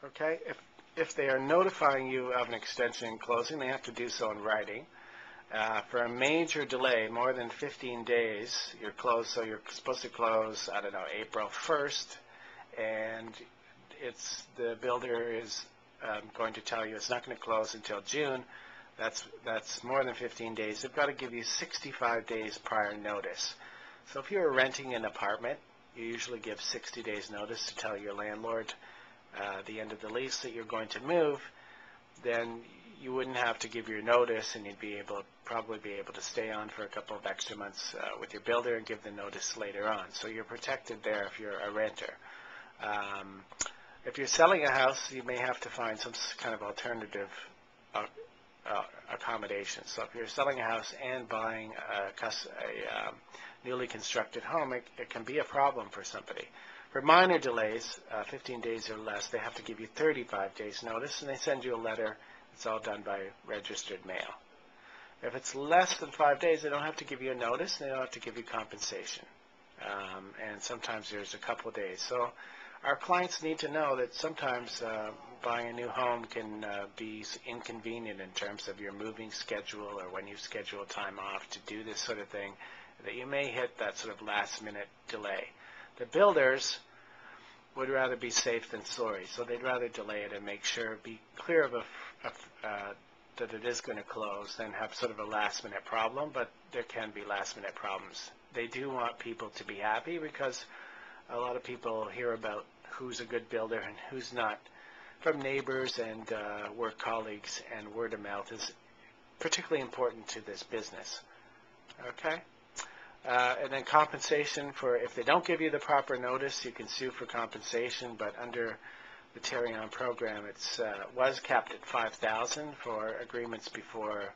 Okay? If they are notifying you of an extension in closing, they have to do so in writing. For a major delay, more than 15 days, you're closed, so you're supposed to close, I don't know, April 1st, and the builder is going to tell you it's not going to close until June. That's more than 15 days. They've got to give you 65 days prior notice. So if you're renting an apartment, you usually give 60 days notice to tell your landlord the end of the lease that you're going to move. Then you wouldn't have to give your notice, and you'd probably be able to stay on for a couple of extra months with your builder and give the notice later on. So you're protected there if you're a renter. If you're selling a house, you may have to find some kind of alternative accommodation. So if you're selling a house and buying a newly constructed home, it can be a problem for somebody. For minor delays, 15 days or less, they have to give you 35 days notice, and they send you a letter. It's all done by registered mail. If it's less than 5 days, they don't have to give you a notice, and they don't have to give you compensation. And sometimes there's a couple of days. So our clients need to know that sometimes buying a new home can be inconvenient in terms of your moving schedule or when you schedule time off to do this sort of thing, that you may hit that sort of last-minute delay. The builders would rather be safe than sorry, so they'd rather delay it and make sure, be clear of that it is going to close than have sort of a last-minute problem, but there can be last-minute problems. They do want people to be happy because a lot of people hear about who's a good builder and who's not from neighbors and work colleagues, and word of mouth is particularly important to this business. Okay? And then compensation for, if they don't give you the proper notice, you can sue for compensation, but under the Tarion program, it was capped at $5,000 for agreements before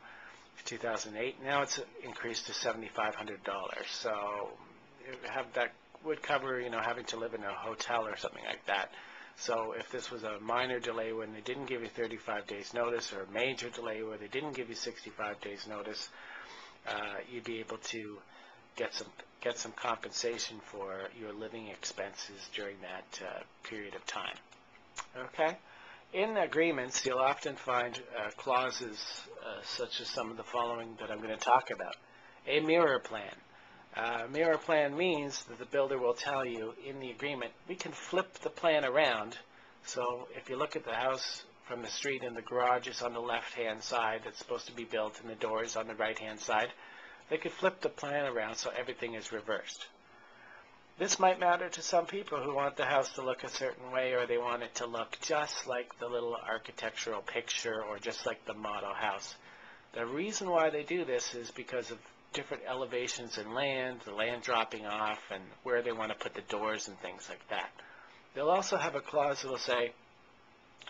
2008. Now it's increased to $7,500. So that would cover, having to live in a hotel or something like that. So if this was a minor delay when they didn't give you 35 days notice, or a major delay where they didn't give you 65 days notice, you'd be able to get some compensation for your living expenses during that period of time. Okay? In agreements, you'll often find clauses such as some of the following that I'm going to talk about. A mirror plan. Mirror plan means that the builder will tell you in the agreement, we can flip the plan around. So if you look at the house from the street and the garage is on the left-hand side that's supposed to be built and the door is on the right-hand side, they could flip the plan around so everything is reversed. This might matter to some people who want the house to look a certain way, or they want it to look just like the little architectural picture or just like the model house. The reason why they do this is because of different elevations in land, the land dropping off, and where they want to put the doors and things like that. They'll also have a clause that will say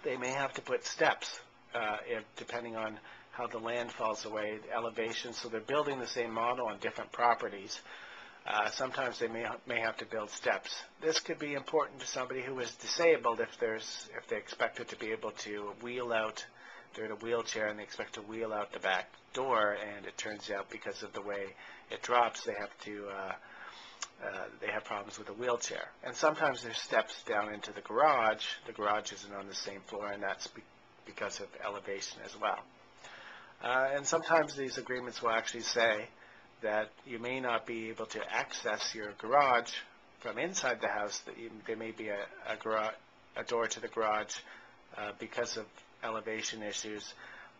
they may have to put steps depending on how the land falls away, the elevation. So they're building the same model on different properties. Sometimes they may have to build steps. This could be important to somebody who is disabled if they expect it to be able to wheel out. They're in a wheelchair and they expect to wheel out the back door, and it turns out because of the way it drops, they have problems with the wheelchair. And sometimes there's steps down into the garage. The garage isn't on the same floor, and that's because of elevation as well. And sometimes these agreements will actually say that you may not be able to access your garage from inside the house, that there may be a door to the garage because of elevation issues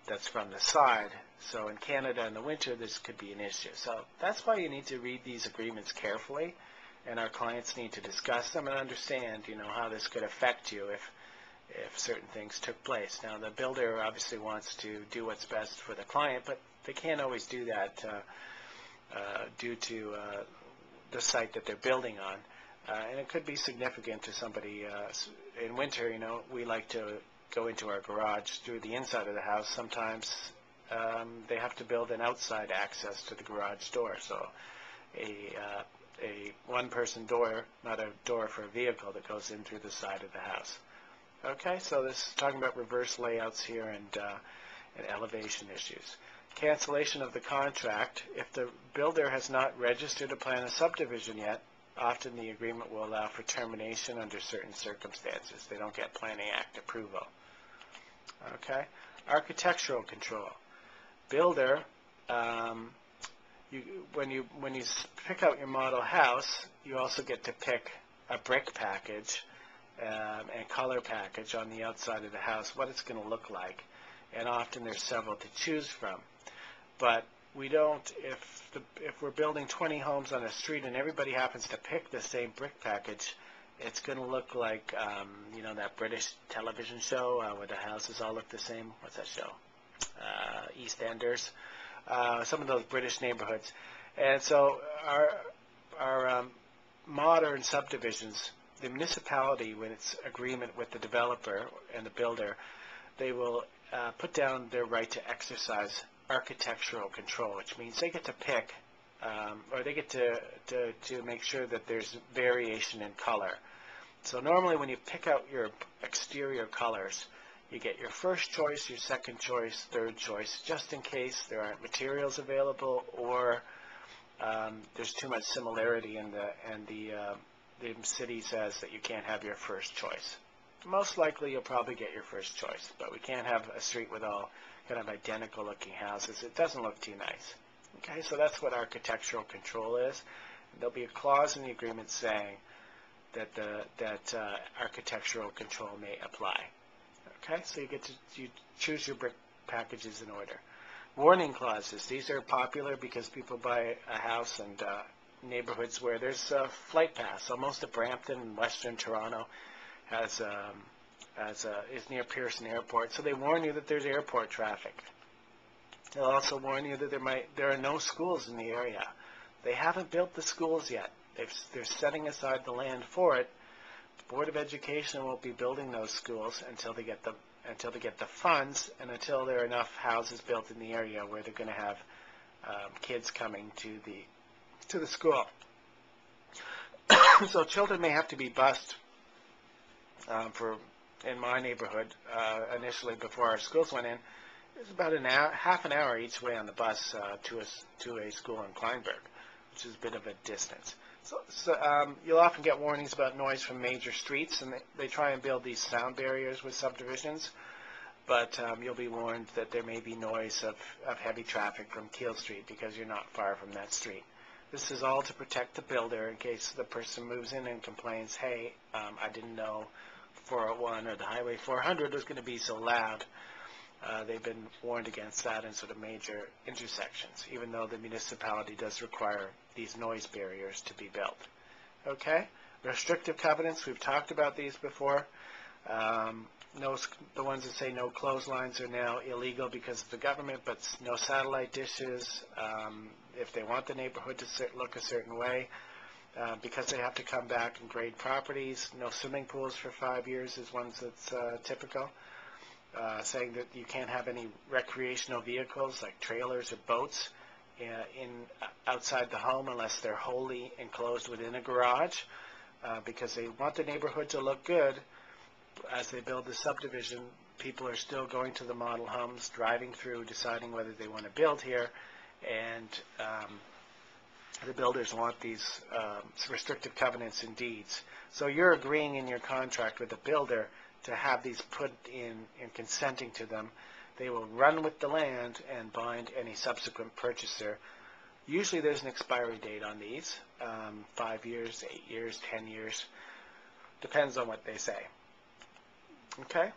that's from the side. So in Canada in the winter, this could be an issue. So that's why you need to read these agreements carefully, and our clients need to discuss them and understand, how this could affect you if certain things took place. Now, the builder obviously wants to do what's best for the client, but they can't always do that due to the site that they're building on. And it could be significant to somebody. In winter, we like to go into our garage through the inside of the house. Sometimes they have to build an outside access to the garage door, so a one-person door, not a door for a vehicle that goes in through the side of the house. Okay, so this is talking about reverse layouts here and elevation issues. Cancellation of the contract. If the builder has not registered a plan of subdivision yet, Often the agreement will allow for termination under certain circumstances. They don't get Planning Act approval. Okay? Architectural control. Builder, when you pick out your model house, you also get to pick a brick package and color package on the outside of the house, what it's going to look like. And often there's several to choose from. But we don't, if we're building 20 homes on a street and everybody happens to pick the same brick package, it's going to look like, you know, that British television show where the houses all look the same. What's that show? EastEnders. Some of those British neighborhoods. And so our modern subdivisions, the municipality, when it's agreement with the developer and the builder, they will put down their right to exercise architectural control, which means they get to pick, or they get to make sure that there's variation in color. So normally when you pick out your exterior colors, you get your first choice, your second choice, third choice, just in case there aren't materials available or there's too much similarity and the city says that you can't have your first choice. Most likely you'll probably get your first choice, but we can't have a street with all kind of identical looking houses. It doesn't look too nice. Okay, so that's what architectural control is. There'll be a clause in the agreement saying that architectural control may apply. Okay, so you choose your brick packages in order. Warning clauses. These are popular because people buy a house and neighborhoods where there's a flight path. So most of Brampton and Western Toronto is near Pearson Airport, so they warn you that there's airport traffic. They'll also warn you that there are no schools in the area. They haven't built the schools yet. They're setting aside the land for it. The Board of Education won't be building those schools until they get the funds and until there are enough houses built in the area where they're going to have kids coming to the school. So children may have to be bused in my neighborhood, initially before our schools went in. It was about half an hour each way on the bus to a school in Kleinburg, which is a bit of a distance. So you'll often get warnings about noise from major streets, and they try and build these sound barriers with subdivisions, but you'll be warned that there may be noise of heavy traffic from Keele Street because you're not far from that street. This is all to protect the builder in case the person moves in and complains, hey, I didn't know 401 or the Highway 400 was going to be so loud. They've been warned against that in sort of major intersections, even though the municipality does require these noise barriers to be built. Okay? Restrictive covenants, we've talked about these before. The ones that say no clotheslines are now illegal because of the government, but no satellite dishes. If they want the neighborhood to look a certain way, because they have to come back and grade properties. No swimming pools for 5 years is one that's typical. Saying that you can't have any recreational vehicles like trailers or boats outside the home unless they're wholly enclosed within a garage, because they want the neighborhood to look good. As they build the subdivision, people are still going to the model homes, driving through, deciding whether they want to build here, and the builders want these restrictive covenants and deeds. So you're agreeing in your contract with the builder to have these put in and consenting to them. They will run with the land and bind any subsequent purchaser. Usually there's an expiry date on these, 5 years, 8 years, 10 years. Depends on what they say. Okay?